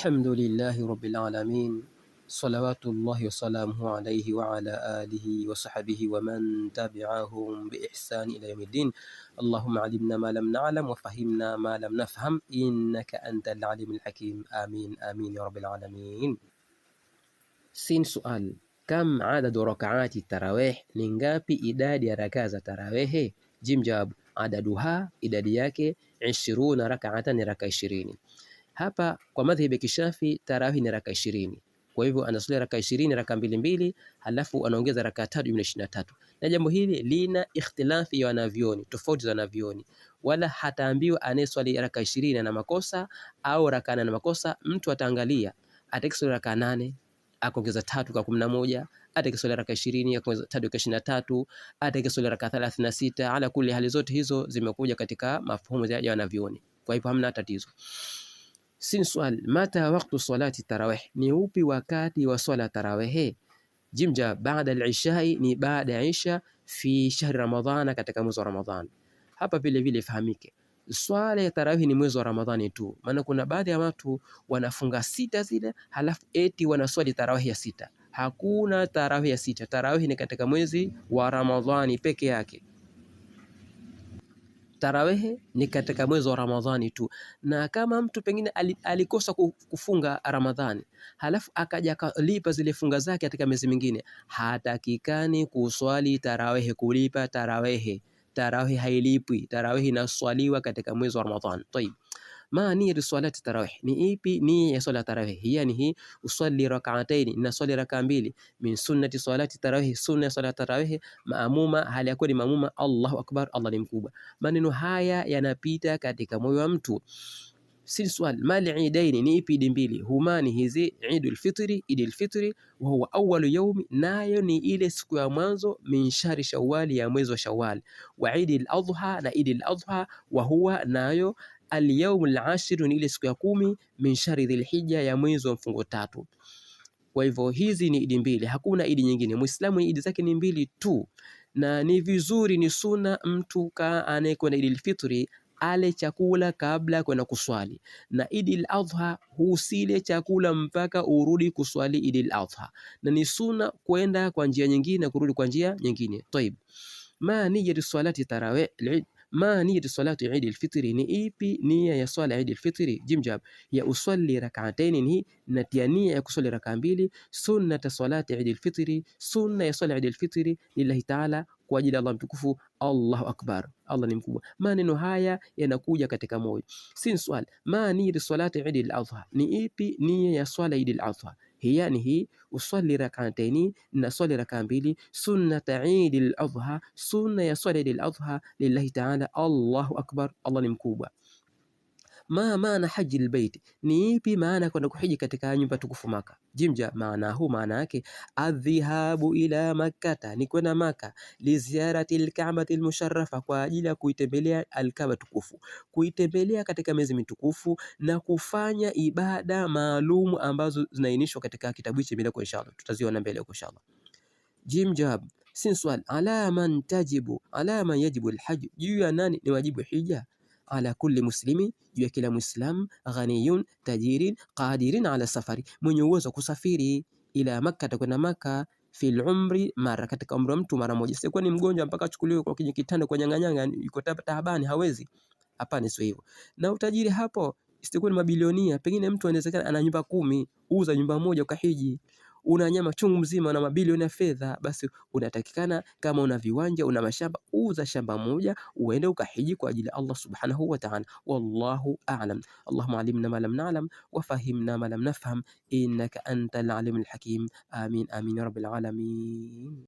الحمد لله رب العالمين، صلوات الله وسلامه عليه وعلى آله وصحبه ومن تبعهم بإحسان إلى يوم الدين. اللهم علمنا ما لم نعلم وفهمنا ما لم نفهم إنك أنت العليم الحكيم. آمين آمين يا رب العالمين. Sin sual, kam adadu rakaati tarawih, ni ngapi idadi ya rakaa za tarawehe? Jim jawab, adaduha, idadi yake 20 rakaatan, ni raka 20. Hapa kwa madhhabi ya Kishafi tarawih ni raka 20. Kwa hivyo anasali raka 20 raka mbili mbili, halafu anaongeza raka 3 jumla 23. Na jambo hili lina ikhtilafi ya wanavyoni, tofauti za wanavyoni. Wala hataambiwa anayeswali raka 20 ana makosa au raka 8 ana makosa. Mtu ataangalia atakiswali raka 8 akaongeza 3 kwa 11, atakiswali raka 20 akaongeza 3 kwa 23, atakiswali raka 36. Ala kuli hali zote hizo zimekuja katika mafuhumu ya wanavyoni. Kwa hivyo hamna tatizo. Sin swali, mata waktu salati tarawih, ni upi wakati wa swala tarawih? Jimja, baada al-ishai, ni baada ya isha, fi shahri Ramadhana, katika mwezi wa Ramadhani. Hapa vile vile fahamike, swala ya tarawih ni mwezi wa Ramadhani tu, maana kuna baadhi ya watu wanafunga sita zile halafu eti wanaswali tarawih ya sita. Hakuna tarawih ya sita. Tarawih ni katika mwezi wa Ramadhani peke yake. Tarawehe ni katika mwezi wa Ramadhani tu. Na kama mtu pengine alikosa kufunga Ramadhani halafu akaja akalipa zile funga zake katika miezi mingine, hatakikani kuswali tarawehe, kulipa tarawehe. Tarawehe hailipwi. Tarawehe inaswaliwa katika mwezi wa Ramadhani. Tayib, ma niyatu salati tarawih, ni ipi nia ya swala tarawih? Yani hii usalli rak'atayn, naswali raka mbili, min sunnati salati tarawih, sunna ya swala tarawih, maamuma, hali ya kuwa ni maamuma. Allahu akbar, Allah ni mkubwa. Maneno haya yanapita katika moyo wa mtu. Si swali, mali idaini, ni ipi idi mbili? Humani hizi, idul fitri, idul fitri wa huwa awwalu yawmi, nayo ni ile siku ya mwanzo, min shahri Shawwal, ya mwezi wa Shawwal, wa idil adha, na idil adha, wa huwa nayo al-yawm al-ashir, ni ile siku ya 10, min shahri Dhulhijja, ya mwezi wa mfungo 3. Kwa hivyo hizi ni idi mbili, hakuna idi nyingine. Muislamu idi zake ni mbili tu, na ni vizuri, ni sunna mtu anayekwenda idil fitri ale chakula kabla kwenda kuswali, na idil adha husile chakula mpaka urudi kuswali idil adha, na ni sunna kwenda kwa njia nyingine kurudi kwa njia nyingine. Tayib, ma niyatu salati tarawih, ma niyatu salati Eid al-Fitri, ni ipi nia ya swala Eid al-Fitri? Jimjab, ya usalli rak'atayn, ni natia nia ya kuswali raka mbili. Sunnata salati Eid al-Fitri, sunna ya swala Eid al-Fitri lillahi ta'ala, kwa ajili ya Allah mtukufu. Allahu akbar, Allah ni mkubwa. Maneno haya yanakuja katika moyo. Sin swali, ma niyatu salati Eid al-Adha, ni ipi nia ya swala Eid al-Adha? Hiya ni hii usalli rak'atayn, na swali raka mbili. Sunnata Eid al-Adha, sunna ya swala Eid al-Adha lillahi ta'ala. Allahu akbar, Allah ni mkubwa. Ma maana haji albayt, ni ipi maana kwenda kuhiji katika nyumba tukufu Maka? Jimja, maana hu, maana yake adhihabu ila Makkata, ni kwenda Maka, li ziyarati alkaabati almusharrafa, kwa ajili ya kuitembelea alkaaba tukufu, kuitembelea katika miezi mitukufu na kufanya ibada maalum ambazo zinaainishwa katika kitabu hichi bila, kwa inshallah tutaziona mbele huko inshallah. Jim jawab, sin swali, ala man yajibu alhajj, juu ya nani ni wajibu hija? Ala kulli muslimi, juu ya kila muislam, ghaniyun, tajirin, qadirin ala safari, mwenye uwezo kusafiri, ila Makka, kwenda Makka, fil umri, mara, katika umri wa mtu mara moja. Sikuwa ni mgonjwa mpaka achukuliwe kwa kwenye kitanda kwa nyang'anyanga, yuko tahabani hawezi. Hapana, sio hivyo. Na utajiri hapo isikuwa ni mabilionia. Pengine mtu anawezekana ana nyumba 10, uza nyumba moja ukahiji. Una nyama chungu mzima na mabilioni ya fedha, basi unatakikana, kama una viwanja, una mashamba, uza shamba moja uende ukahiji kwa ajili ya Allah subhanahu wa ta'ala. Wallahu a'lam. Allahumma alimna ma lam na'lam wa fahimna ma lam nafham innaka antal alimul hakim. Amin amin ya rabbil alamin.